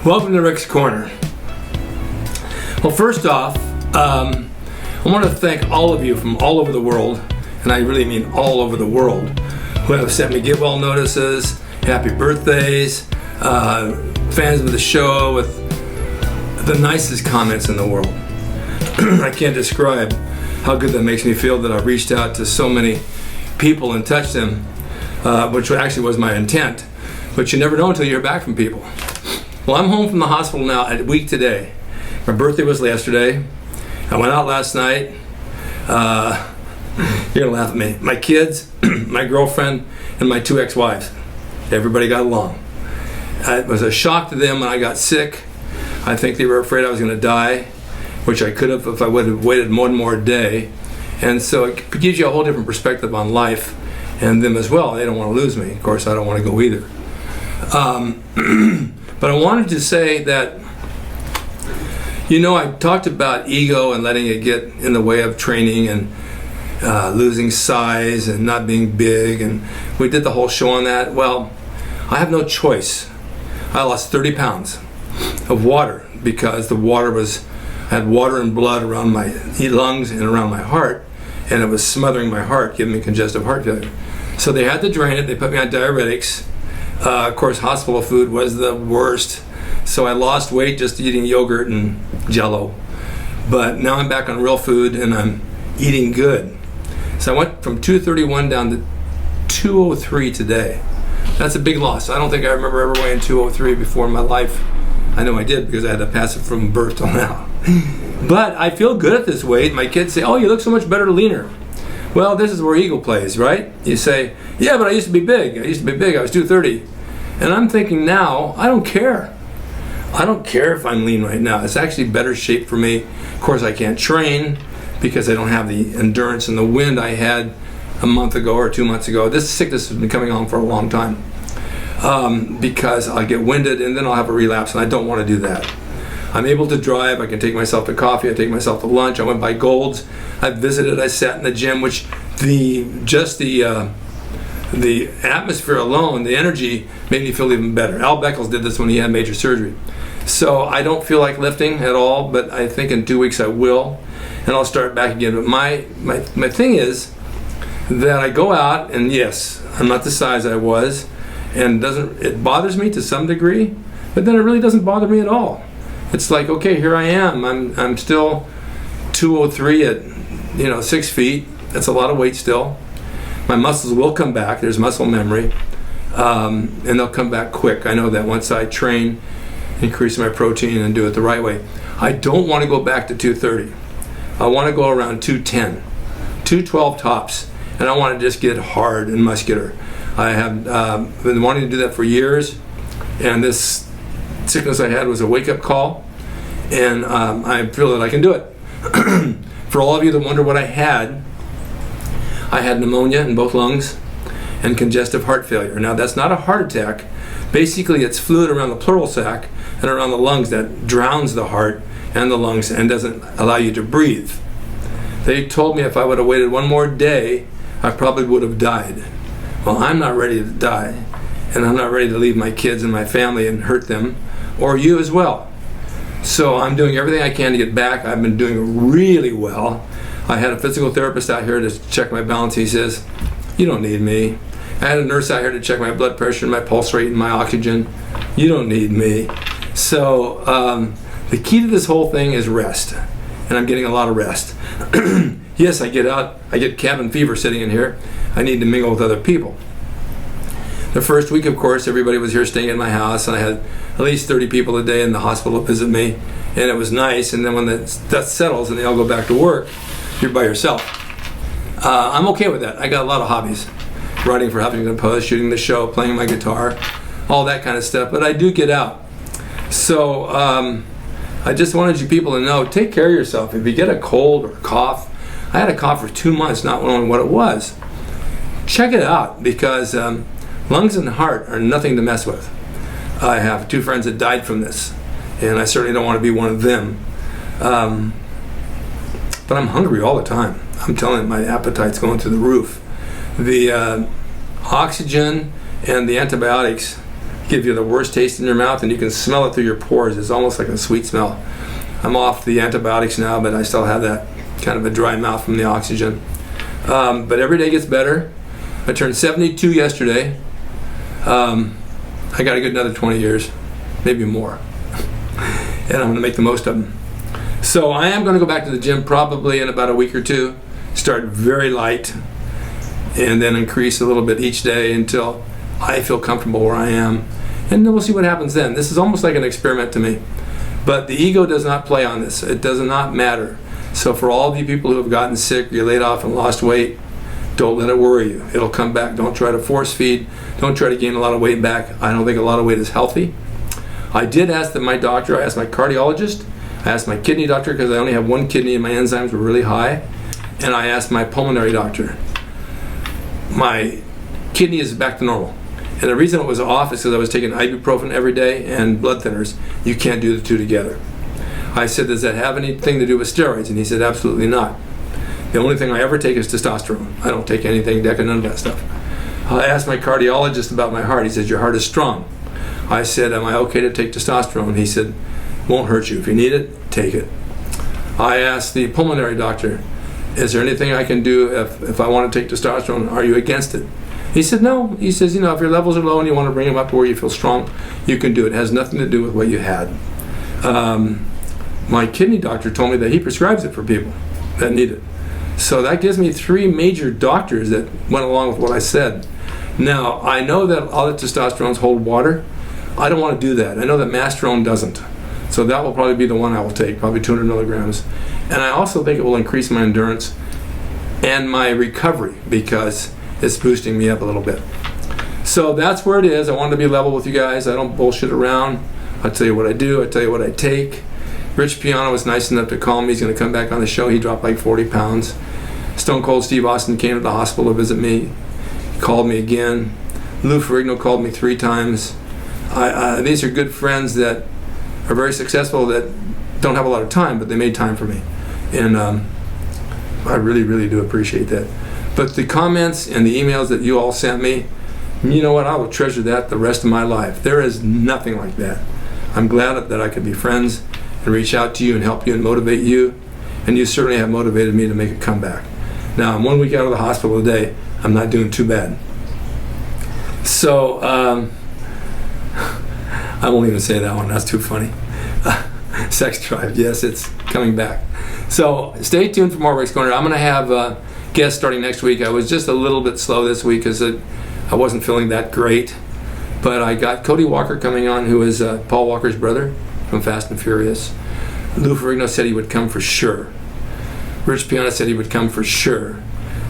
Welcome to Rick's Corner. Well, first off, I want to thank all of you from all over the world, and I really mean all over the world, who have sent me get well notices, happy birthdays, fans of the show with the nicest comments in the world. I can't describe how good that makes me feel that I've reached out to so many people and touched them, which actually was my intent. But you never know until you hear back from people. Well, I'm home from the hospital now a week today. My birthday was yesterday. I went out last night. You're gonna laugh at me. My kids, my girlfriend, and my 2 ex-wives. Everybody got along. It was a shock to them when I got sick. I think they were afraid I was gonna die, which I could have if I would have waited one more day. And so it gives you a whole different perspective on life and them as well. They don't want to lose me. Of course, I don't want to go either. But I wanted to say that, you know, I talked about ego and letting it get in the way of training and losing size and not being big, and we did the whole show on that. Well, I have no choice. I lost 30 pounds of water because the water had water and blood around my lungs and around my heart, and it was smothering my heart, giving me congestive heart failure. So they had to drain it. They put me on diuretics. Of course, hospital food was the worst, so I lost weight just eating yogurt and Jell-O. But now I'm back on real food and I'm eating good. So I went from 231 down to 203 today. That's a big loss. I don't think I remember ever weighing 203 before in my life. I know I did because I had to pass it from birth till now. But I feel good at this weight. My kids say, "Oh, you look so much better leaner." Well, this is where ego plays, right? You say, "Yeah, but I used to be big. I was 230. And I'm thinking now, I don't care. I don't care if I'm lean right now. It's actually better shape for me. Of course, I can't train because I don't have the endurance and the wind I had a month ago or 2 months ago. This sickness has been coming on for a long time because I get winded and then I'll have a relapse, and I don't want to do that. I'm able to drive. I can take myself to coffee. I take myself to lunch. I went by Gold's. I visited. I sat in the gym, which the atmosphere alone, the energy, made me feel even better. Al Beckles did this when he had major surgery. So I don't feel like lifting at all, but I think in 2 weeks I will, and I'll start back again. But my thing is that I go out, and yes, I'm not the size I was, and it bothers me to some degree, but then it really doesn't bother me at all. It's like, okay, here I am. I'm still 203 at 6 feet. That's a lot of weight still. My muscles will come back. There's muscle memory, and they'll come back quick. I know that once I train, increase my protein, and do it the right way. I don't want to go back to 230. I want to go around 210, 212 tops, and I want to just get hard and muscular. I have been wanting to do that for years, and this sickness I had was a wake-up call, and I feel that I can do it. For all of you that wonder what I had pneumonia in both lungs and congestive heart failure. Now, that's not a heart attack. Basically, it's fluid around the pleural sac and around the lungs that drowns the heart and the lungs and doesn't allow you to breathe. They told me if I would have waited one more day, I probably would have died. Well, I'm not ready to die, and I'm not ready to leave my kids and my family and hurt them, or you as well. So I'm doing everything I can to get back. I've been doing really well. I had a physical therapist out here to check my balance. He says, "You don't need me." I had a nurse out here to check my blood pressure and my pulse rate and my oxygen. "You don't need me." So the key to this whole thing is rest, and I'm getting a lot of rest. Yes, I get out. I get cabin fever sitting in here. I need to mingle with other people. The first week, of course, everybody was here staying in my house, and I had at least 30 people a day in the hospital visit me, and it was nice. And then when that settles and they all go back to work, you're by yourself. I'm okay with that. I got a lot of hobbies. Writing for Huffington Post, shooting the show, playing my guitar, all that kind of stuff. But I do get out. So I just wanted you people to know, take care of yourself. If you get a cold or a cough, I had a cough for 2 months, not knowing what it was. Check it out, because lungs and heart are nothing to mess with. I have 2 friends that died from this, and I certainly don't want to be one of them. But I'm hungry all the time. I'm telling you, my appetite's going through the roof. The oxygen and the antibiotics give you the worst taste in your mouth, and you can smell it through your pores. It's almost like a sweet smell. I'm off the antibiotics now, but I still have that kind of a dry mouth from the oxygen. But every day gets better. I turned 72 yesterday. I got to get another 20 years, maybe more. And I'm going to make the most of them. So I am going to go back to the gym probably in about a week or two. Start very light and then increase a little bit each day until I feel comfortable where I am. And then we'll see what happens then. This is almost like an experiment to me. But the ego does not play on this. It does not matter. So for all of you people who have gotten sick, you're laid off and lost weight, don't let it worry you. It'll come back. Don't try to force feed. Don't try to gain a lot of weight back. I don't think a lot of weight is healthy. I did ask my doctor, I asked my cardiologist, I asked my kidney doctor because I only have one kidney and my enzymes were really high, and I asked my pulmonary doctor. My kidney is back to normal. And the reason it was off is because I was taking ibuprofen every day and blood thinners. You can't do the two together. I said, does that have anything to do with steroids? And he said, absolutely not. The only thing I ever take is testosterone. I don't take anything, DECA, none of that stuff. I asked my cardiologist about my heart. He said, your heart is strong. I said, am I okay to take testosterone? He said, won't hurt you. If you need it, take it. I asked the pulmonary doctor, is there anything I can do if I want to take testosterone? Are you against it? He said, no. He says, if your levels are low and you want to bring them up to where you feel strong, you can do it. It has nothing to do with what you had. My kidney doctor told me that he prescribes it for people that need it. So that gives me 3 major doctors that went along with what I said. Now, I know that all the testosterones hold water. I don't want to do that. I know that masterone doesn't. So that will probably be the one I will take, probably 200 milligrams. And I also think it will increase my endurance and my recovery because it's boosting me up a little bit. So that's where it is. I wanted to be level with you guys. I don't bullshit around. I'll tell you what I do. I tell you what I take. Rich Piano was nice enough to call me. He's going to come back on the show. He dropped like 40 pounds. Stone Cold Steve Austin came to the hospital to visit me. He called me again. Lou Ferrigno called me 3 times. These are good friends that are very successful that don't have a lot of time, but they made time for me. And I really, really do appreciate that. But the comments and the emails that you all sent me, you know what? I will treasure that the rest of my life. There is nothing like that. I'm glad that I could be friends and reach out to you and help you and motivate you. And you certainly have motivated me to make a comeback. Now, I'm 1 week out of the hospital today. I'm not doing too bad. So, I won't even say that one. That's too funny. Sex Drive, yes, it's coming back. So, stay tuned for more Rick's Corner. I'm going to have guests starting next week. I was just a little bit slow this week because I wasn't feeling that great. But I got Cody Walker coming on, who is Paul Walker's brother from Fast and Furious. Lou Ferrigno said he would come for sure. Rich Piana said he would come for sure.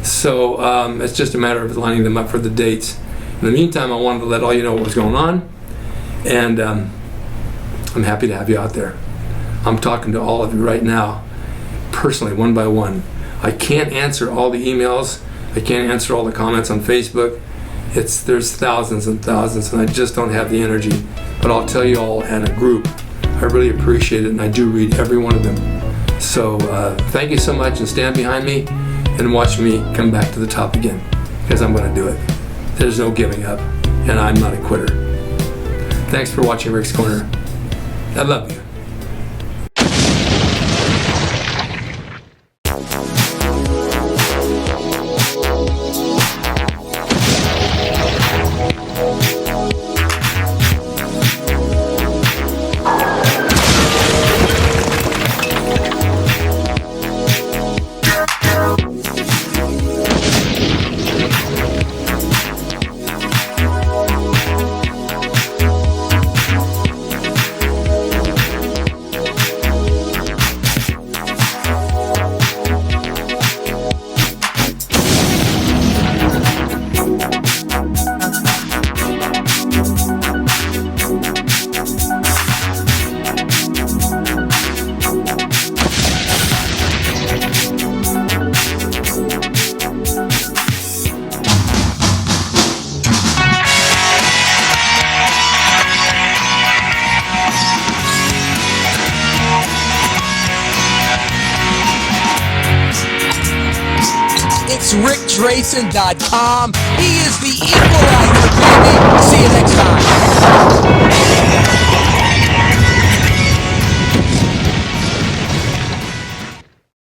So it's just a matter of lining them up for the dates. In the meantime, I wanted to let all you know what was going on. And I'm happy to have you out there. I'm talking to all of you right now, personally, one by one. I can't answer all the emails. I can't answer all the comments on Facebook. There's thousands and thousands, and I just don't have the energy. But I'll tell you all in a group, I really appreciate it, and I do read every one of them. So thank you so much, and stand behind me and watch me come back to the top again, because I'm going to do it. There's no giving up, and I'm not a quitter. Thanks for watching Rick's Corner. I love you. RickDrayson.com. He is the equalizer, baby. See